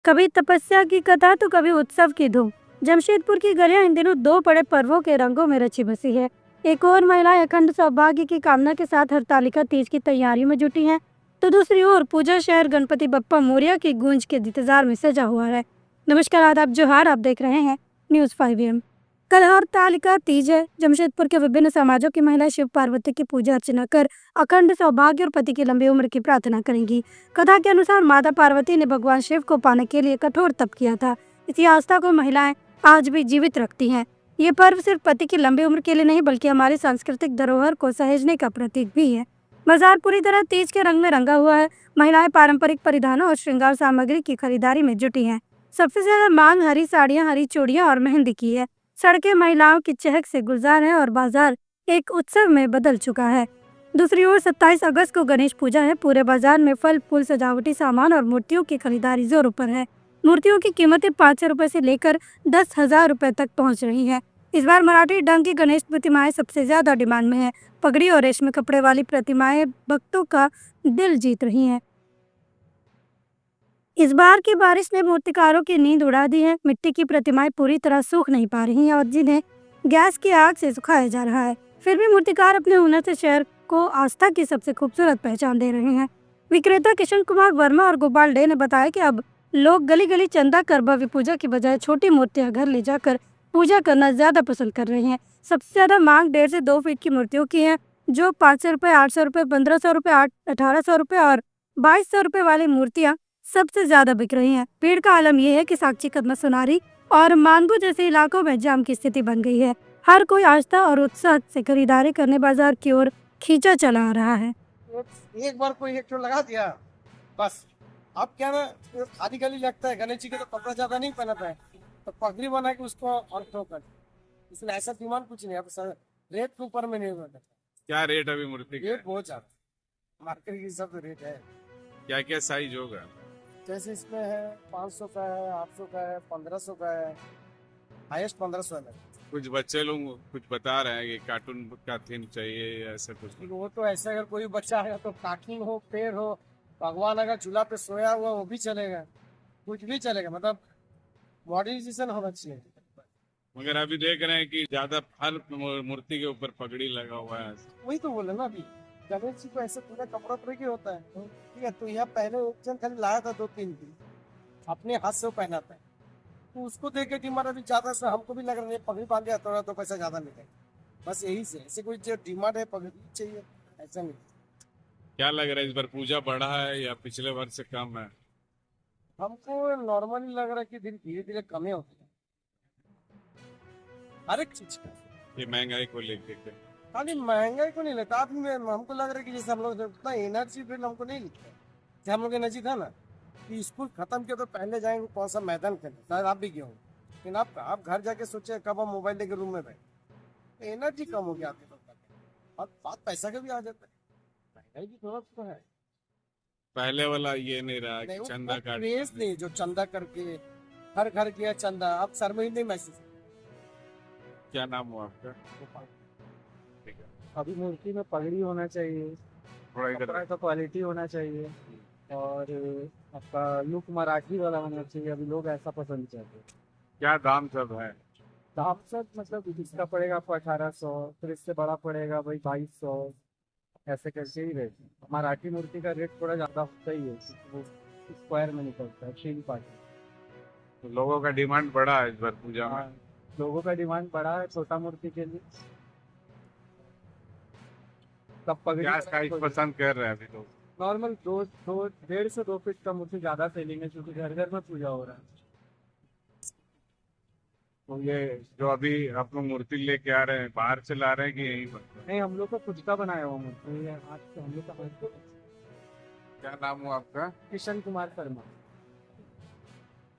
कभी तपस्या की कथा तो कभी उत्सव की धूम। जमशेदपुर की गलियां इन दिनों दो बड़े पर्वों के रंगों में रची बसी है। एक और महिलाएं अखंड सौभाग्य की कामना के साथ हरतालिका तीज की तैयारी में जुटी हैं, तो दूसरी ओर पूजा शहर गणपति बप्पा मोरिया की गूंज के इंतजार में सजा हुआ है। नमस्कार, आदाब, जोहार। आप देख रहे हैं न्यूज़ 5 AM। कल हरतालिका तीज है। जमशेदपुर के विभिन्न समाजों की महिलाएं शिव पार्वती की पूजा अर्चना कर अखंड सौभाग्य और पति की लंबी उम्र की प्रार्थना करेंगी। कथा के अनुसार माता पार्वती ने भगवान शिव को पाने के लिए कठोर तप किया था। इसी आस्था को महिलाएं आज भी जीवित रखती हैं। ये पर्व सिर्फ पति की लंबी उम्र के लिए नहीं, बल्कि हमारी सांस्कृतिक धरोहर को सहेजने का प्रतीक भी है। बाजार पूरी तरह तीज के रंग में रंगा हुआ है। महिलाएं पारंपरिक परिधानों और श्रृंगार सामग्री की खरीदारी में जुटी हैं। सबसे ज्यादा मांग हरी साड़ियां, हरी चूड़ियां और मेहंदी की है। सड़कें महिलाओं की चहक से गुलजार है और बाजार एक उत्सव में बदल चुका है। दूसरी ओर 27 अगस्त को गणेश पूजा है। पूरे बाजार में फल, फूल, सजावटी सामान और मूर्तियों की खरीदारी जोरों पर है। मूर्तियों की कीमतें 500 रुपए से लेकर 10,000 रुपए तक पहुंच रही हैं। इस बार मराठी ढंग की गणेश प्रतिमाएं सबसे ज्यादा डिमांड में है। पगड़ी और रेशमी कपड़े वाली प्रतिमाएं भक्तों का दिल जीत रही हैं। इस बार की बारिश ने मूर्तिकारों की नींद उड़ा दी है। मिट्टी की प्रतिमाएं पूरी तरह सूख नहीं पा रही हैं और जिन्हें गैस की आग से सुखाया जा रहा है। फिर भी मूर्तिकार अपने हुनर से शहर को आस्था की सबसे खूबसूरत पहचान दे रहे हैं। विक्रेता किशन कुमार वर्मा और गोपाल डे ने बताया कि अब लोग गली गली चंदा कर भव्य पूजा की बजाय छोटी मूर्तियां घर ले जाकर पूजा करना ज्यादा पसंद कर रहे हैं। सबसे ज्यादा मांग 1.5 से 2 फीट की मूर्तियों की है, जो 500 रुपए, 800 रुपए, 1500 रुपए, 1800 रुपए और 2200 रुपए वाली मूर्तियां सबसे ज्यादा बिक रही हैं। भीड़ का आलम यह है कि साक्षी कदमा, सोनारी और मानपुर जैसे इलाकों में जाम की स्थिति बन गई है। हर कोई आस्था और उत्साह से खरीदारी करने बाजार की ओर खींचा चला आ रहा है। एक बार कोई एक ठो लगा दिया बस। अब क्या ना, आधी गली लगता है। गणेश जी के तो कपड़ा ज्यादा नहीं पहनता है, तो पगड़ी बना के उसको और ठो कर, इसलिए ऐसा डिमांड कुछ नहीं। अब सर रेट के ऊपर में नहीं होता। क्या रेट अभी मूर्ति का? रेट बहुत ज्यादा मार्केट की सब रेट है। क्या क्या साइज होगा? जैसे इसमें है 500 का है, 800 का है, 1500 का है, हाईएस्ट 1500 है। कुछ बच्चे लोग कुछ बता रहे हैं कि कार्टून का थीम चाहिए या ऐसा कुछ। वो तो ऐसे अगर कोई बच्चा है तो कार्टून हो, पेड़ हो, भगवान अगर चूल्हा पे सोया हुआ वो भी चलेगा, कुछ भी चलेगा। मतलब मॉडर्नाइजेशन होना चाहिए। मगर अभी देख रहे हैं कि ज्यादा हर मूर्ति के ऊपर पगड़ी लगा हुआ है। वही तो बोले ना, अभी गणेश जी को ऐसे पूरा कपड़ा पर ही होता है। ठीक है, तो यहाँ पहले एक जन खाली लाया था 2-3 दिन, अपने हाथ से वो पहना था, तो उसको देख के डिमांड अभी ज्यादा से हमको भी लग रहा है पगड़ी बांध दिया थोड़ा तो पैसा ज्यादा मिलेगा। बस यही से ऐसे कोई जो डिमांड है पगड़ी चाहिए, ऐसा नहीं। क्या लग रहा है इस बार पूजा बढ़ा है या पिछले वर्ष से कम है? हमको नॉर्मली लग रहा है कि धीरे धीरे कमी होती है हर एक चीज का। ये महंगाई को लेके के। खाली महंगाई को नहीं लेता आदमी में, हमको लग रहा है कि जैसे हम लोग उतना एनर्जी बिल हमको नहीं लिखता है। जैसे हम लोग एनर्जी था ना कि स्कूल खत्म किया तो पहले जाएंगे कौन सा मैदान खेलने, शायद आप भी गए हो, लेकिन आप घर जाके सोचे कब हम मोबाइल लेके रूम में बैठे। एनर्जी कम हो गया आदमी लोग का, और बात पैसा का भी आ जाता है। महंगाई भी थोड़ा तो है। पहले वाला ये नहीं रहा नहीं, कि वो चंदा काट। क्रेज नहीं जो चंदा करके हर घर किया चंदा। अब सर में ही नहीं मैसेज। क्या नाम हुआ आपका? ठीक है, अभी मूर्ति में पगड़ी होना चाहिए, थोड़ा इधर। कपड़ा का क्वालिटी होना चाहिए और आपका लुक मराठी वाला होना चाहिए। अभी लोग ऐसा पसंद करते हैं। क्या दाम सब है? दाम सब मतलब इसका पड़ेगा आपको 1800, फिर इससे बड़ा पड़ेगा भाई 2200, ऐसे करके ही रेट। मराठी मूर्ति का रेट थोड़ा ज़्यादा होता ही है, वो स्क्वायर में निकलता है, 3 पार्ट। तो लोगों का डिमांड बढ़ा है इस बार पूजा में। हाँ, लोगों का डिमांड बढ़ा है छोटा मूर्ति के लिए। तब पगड़ी क्या साइज पसंद कर रहे हैं अभी लोग? नॉर्मल 1.5 से 2 फीट का मूर्ति ज्यादा सेलिंग है, क्योंकि घर घर में पूजा हो रहा है। तो ये जो अभी आप लोग मूर्ति लेके आ रहे हैं, बाहर से ला रहे हैं कि यहीं पर? नहीं, हम लोग का खुद का बनाया हुआ मूर्ति है। आज से हम लोग का क्या नाम हुआ आपका? किशन कुमार शर्मा।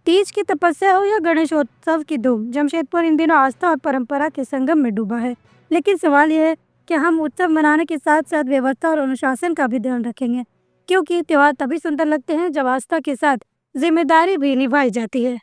तीज की तपस्या हो या गणेशोत्सव की धूम, जमशेदपुर इन दिनों आस्था और परंपरा के संगम में डूबा है। लेकिन सवाल यह है कि हम उत्सव मनाने के साथ साथ व्यवस्था और अनुशासन का भी ध्यान रखेंगे, क्योंकि त्योहार तभी सुंदर लगते हैं जब आस्था के साथ जिम्मेदारी भी निभाई जाती है।